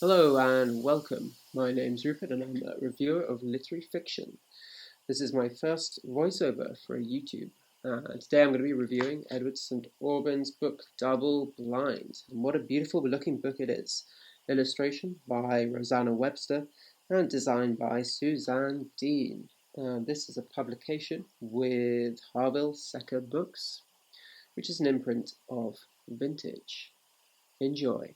Hello and welcome. My name's Rupert and I'm a reviewer of literary fiction. This is my first voiceover for YouTube. Today I'm going to be reviewing Edward St Aubyn's book Double Blind. And what a beautiful looking book it is. Illustration by Rosanna Webster and design by Suzanne Dean. This is a publication with Harville Secker Books, which is an imprint of Vintage. Enjoy.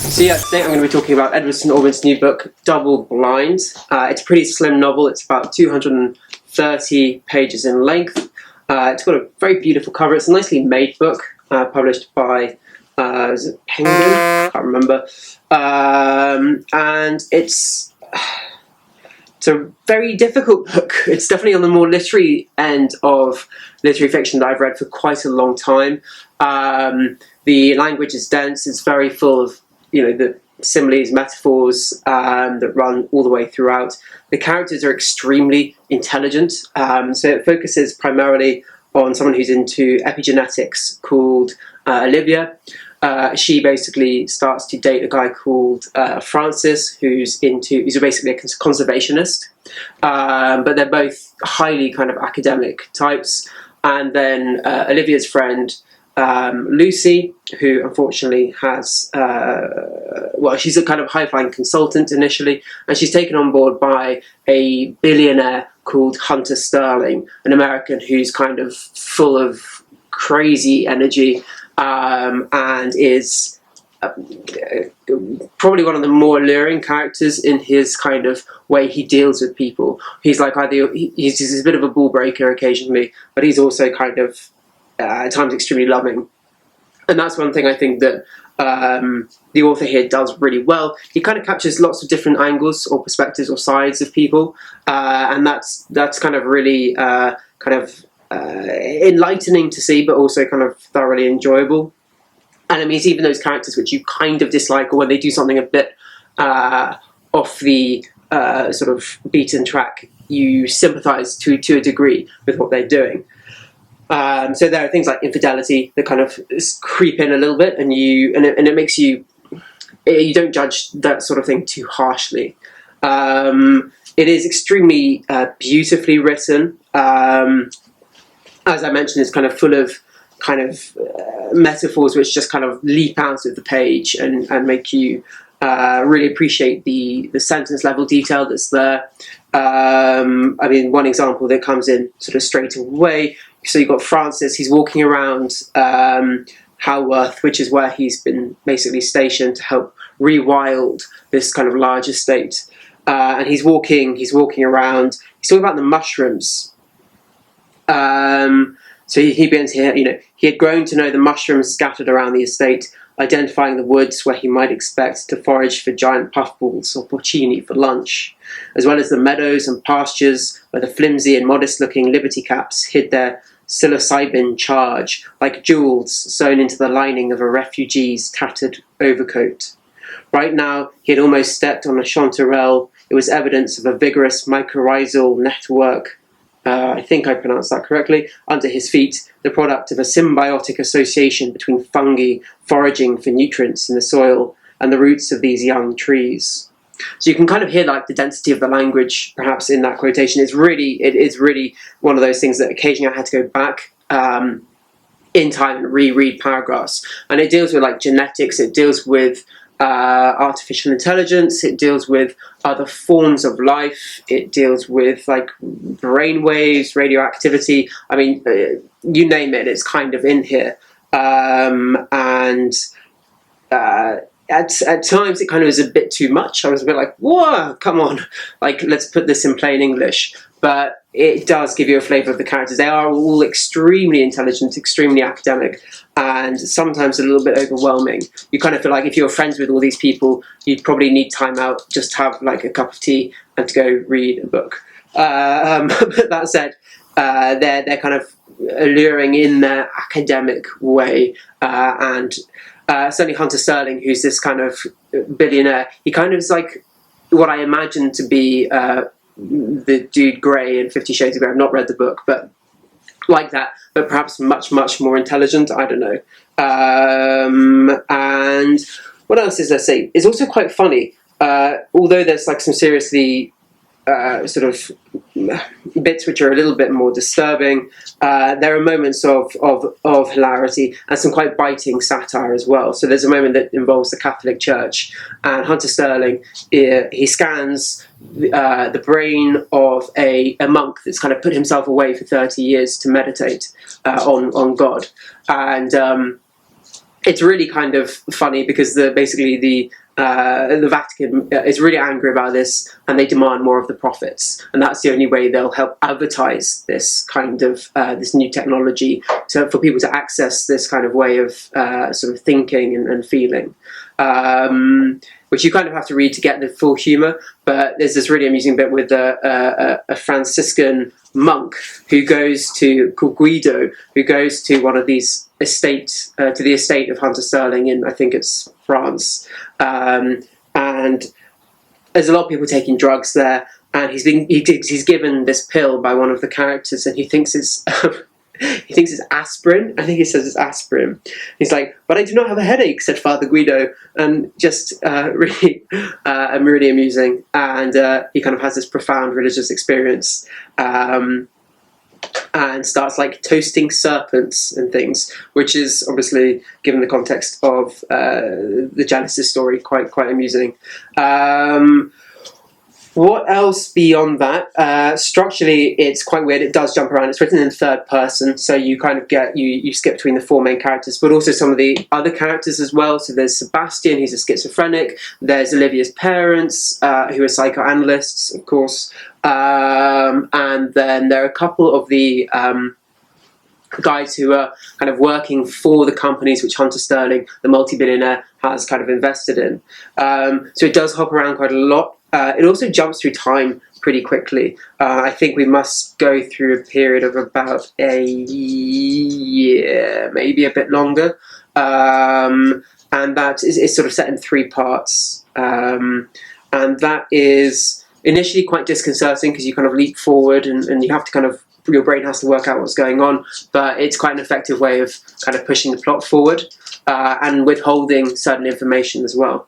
So yeah, today I'm going to be talking about Edward St Aubyn's new book, Double Blind. It's a pretty slim novel. It's about 230 pages in length. It's got a very beautiful cover. It's a nicely made book, published by is it Penguin? I can't remember. And it's a very difficult book. It's definitely on the more literary end of literary fiction that I've read for quite a long time. The language is dense. It's very full of the similes, metaphors that run all the way throughout. The characters are extremely intelligent, so it focuses primarily on someone who's into epigenetics called Olivia. She basically starts to date a guy called Francis, who's basically a conservationist, but they're both highly kind of academic types. And then Olivia's friend, Lucy, who unfortunately has, she's a kind of high-flying consultant initially, and she's taken on board by a billionaire called Hunter Sterling, an American who's kind of full of crazy energy and is probably one of the more alluring characters in his kind of way he deals with people. He's like he's a bit of a ball breaker occasionally, but he's also kind of at times extremely loving. And that's one thing I think that the author here does really well. He kind of captures lots of different angles or perspectives or sides of people, and that's kind of really enlightening to see, but also kind of thoroughly enjoyable. And it means even those characters which you kind of dislike, or when they do something a bit off the sort of beaten track, you sympathise to a degree with what they're doing. So there are things like infidelity that kind of creep in a little bit, and it makes you don't judge that sort of thing too harshly. It is extremely beautifully written. As I mentioned, it's kind of full of metaphors which just kind of leap out of the page and make you really appreciate the sentence level detail that's there. I mean, one example that comes in sort of straight away. So you've got Francis, he's walking around Haworth, which is where he's been basically stationed to help rewild this kind of large estate. And he's walking around, he's talking about the mushrooms. So he begins here, he had grown to know the mushrooms scattered around the estate, identifying the woods where he might expect to forage for giant puffballs or porcini for lunch, as well as the meadows and pastures where the flimsy and modest-looking liberty caps hid their psilocybin charge, like jewels sewn into the lining of a refugee's tattered overcoat. Right now, he had almost stepped on a chanterelle. It was evidence of a vigorous mycorrhizal network, I think I pronounced that correctly, under his feet, the product of a symbiotic association between fungi foraging for nutrients in the soil and the roots of these young trees. So you can kind of hear like the density of the language perhaps in that quotation. It is really one of those things that occasionally I had to go back in time and reread paragraphs. And it deals with like genetics, it deals with artificial intelligence, it deals with other forms of life, it deals with like brainwaves, radioactivity. I mean, you name it, it's kind of in here. At times it kind of is a bit too much. I was a bit like, whoa, come on, like let's put this in plain English. But it does give you a flavour of the characters. They are all extremely intelligent, extremely academic, and sometimes a little bit overwhelming. You kind of feel like if you're friends with all these people, you'd probably need time out, just to have like a cup of tea and to go read a book. But that said, they're kind of alluring in their academic way, and certainly Hunter Sterling, who's this kind of billionaire, he kind of is like what I imagine to be the dude Grey in 50 Shades of Grey. I've not read the book, but like that, but perhaps much, much more intelligent. I don't know. And what else is there to say? It's also quite funny, although there's like some seriously sort of bits which are a little bit more disturbing. There are moments of hilarity and some quite biting satire as well. So there's a moment that involves the Catholic Church, and Hunter Sterling, he scans the brain of a monk that's kind of put himself away for 30 years to meditate on God. And it's really kind of funny because basically the Vatican is really angry about this, and they demand more of the profits, and that's the only way they'll help advertise this kind of this new technology for people to access this kind of way of sort of thinking and feeling, which you kind of have to read to get the full humour. But there's this really amusing bit with a Franciscan monk called Guido, who goes to one of these to the estate of Hunter Sterling in, I think it's France, and there's a lot of people taking drugs there, and he's given this pill by one of the characters, and he thinks it's aspirin. I think he says it's aspirin. He's like, "But I do not have a headache," said Father Guido, and just really amusing. And he kind of has this profound religious experience, and starts like toasting serpents and things, which is obviously, given the context of the Genesis story, quite amusing. What else beyond that? Structurally, it's quite weird. It does jump around. It's written in third person, so you kind of you skip between the four main characters, but also some of the other characters as well. So there's Sebastian, who's a schizophrenic. There's Olivia's parents, who are psychoanalysts, of course. And then there are a couple of the guys who are kind of working for the companies which Hunter Sterling, the multi-billionaire, has kind of invested in. So it does hop around quite a lot. It also jumps through time pretty quickly. I think we must go through a period of about a year, maybe a bit longer. And that is sort of set in 3 parts. And that is initially quite disconcerting because you kind of leap forward and you have to kind of, your brain has to work out what's going on, but it's quite an effective way of kind of pushing the plot forward and withholding certain information as well.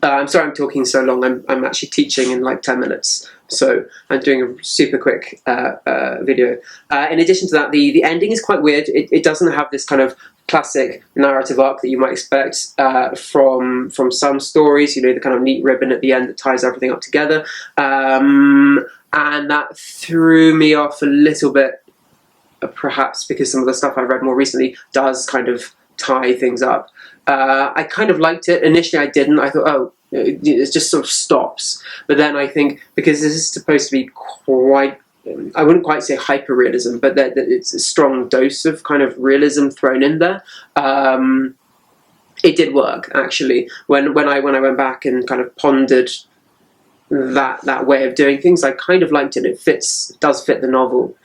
I'm sorry I'm talking so long. I'm actually teaching in like 10 minutes, so I'm doing a super quick video. In addition to that, the ending is quite weird. It doesn't have this kind of classic narrative arc that you might expect from some stories, you know, the kind of neat ribbon at the end that ties everything up together. And that threw me off a little bit, perhaps because some of the stuff I've read more recently does kind of tie things up. I kind of liked it. Initially I didn't. I thought, oh, it just sort of stops. But then I think, because this is supposed to be quite, I wouldn't quite say hyper-realism, but that it's a strong dose of kind of realism thrown in there. It did work, actually. When I went back and kind of pondered that way of doing things, I kind of liked it. It does fit the novel.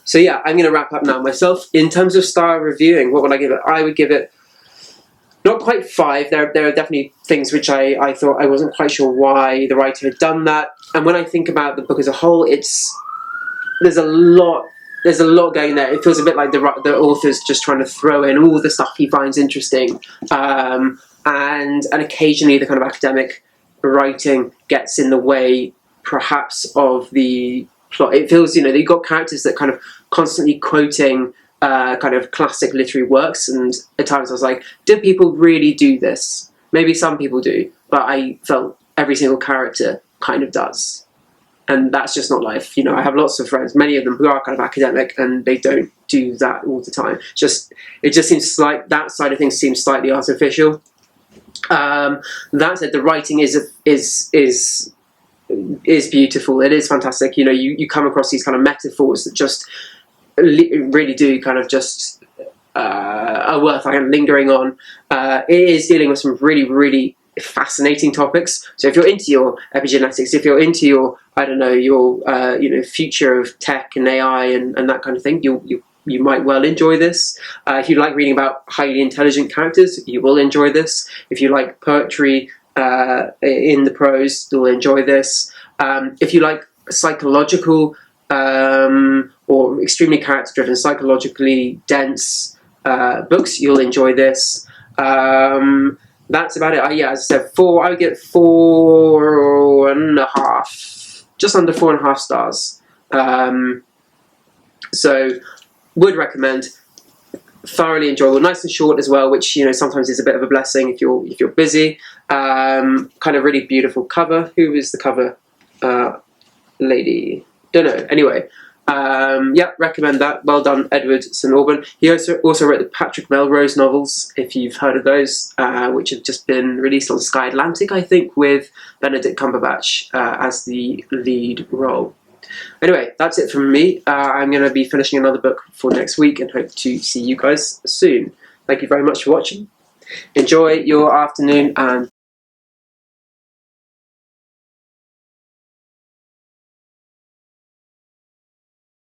So yeah, I'm going to wrap up now myself. In terms of style reviewing, what would I give it? I would give it not quite 5. There are definitely things which I thought I wasn't quite sure why the writer had done that. And when I think about the book as a whole, there's a lot going there. It feels a bit like the author's just trying to throw in all the stuff he finds interesting, and occasionally the kind of academic writing gets in the way, perhaps, of the plot. It feels, you know, you've got characters that kind of constantly quoting kind of classic literary works, and at times I was like, do people really do this? Maybe some people do, but I felt every single character kind of does. And that's just not life. You know, I have lots of friends, many of them who are kind of academic, and they don't do that all the time. It just seems like that side of things seems slightly artificial. That said, the writing is beautiful. It is fantastic. You know, you come across these kind of metaphors that just really do kind of just are worth lingering on. It is dealing with some really, really fascinating topics. So if you're into your epigenetics, if you're into your, I don't know, your future of tech and AI and that kind of thing, you might well enjoy this. If you like reading about highly intelligent characters, you will enjoy this. If you like poetry in the prose, you'll enjoy this. If you like psychological or extremely character-driven, psychologically dense books, you'll enjoy this. That's about it. Yeah, as I said, I would get 4.5, just under 4.5 stars. So, would recommend. Thoroughly enjoyable, nice and short as well, which sometimes is a bit of a blessing if you're busy. Kind of really beautiful cover. Who was the cover lady? Don't know. Anyway, yeah, recommend that. Well done, Edward St Aubyn. He also wrote the Patrick Melrose novels, if you've heard of those, which have just been released on Sky Atlantic, I think, with Benedict Cumberbatch as the lead role. Anyway, that's it from me. I'm going to be finishing another book for next week and hope to see you guys soon. Thank you very much for watching. Enjoy your afternoon and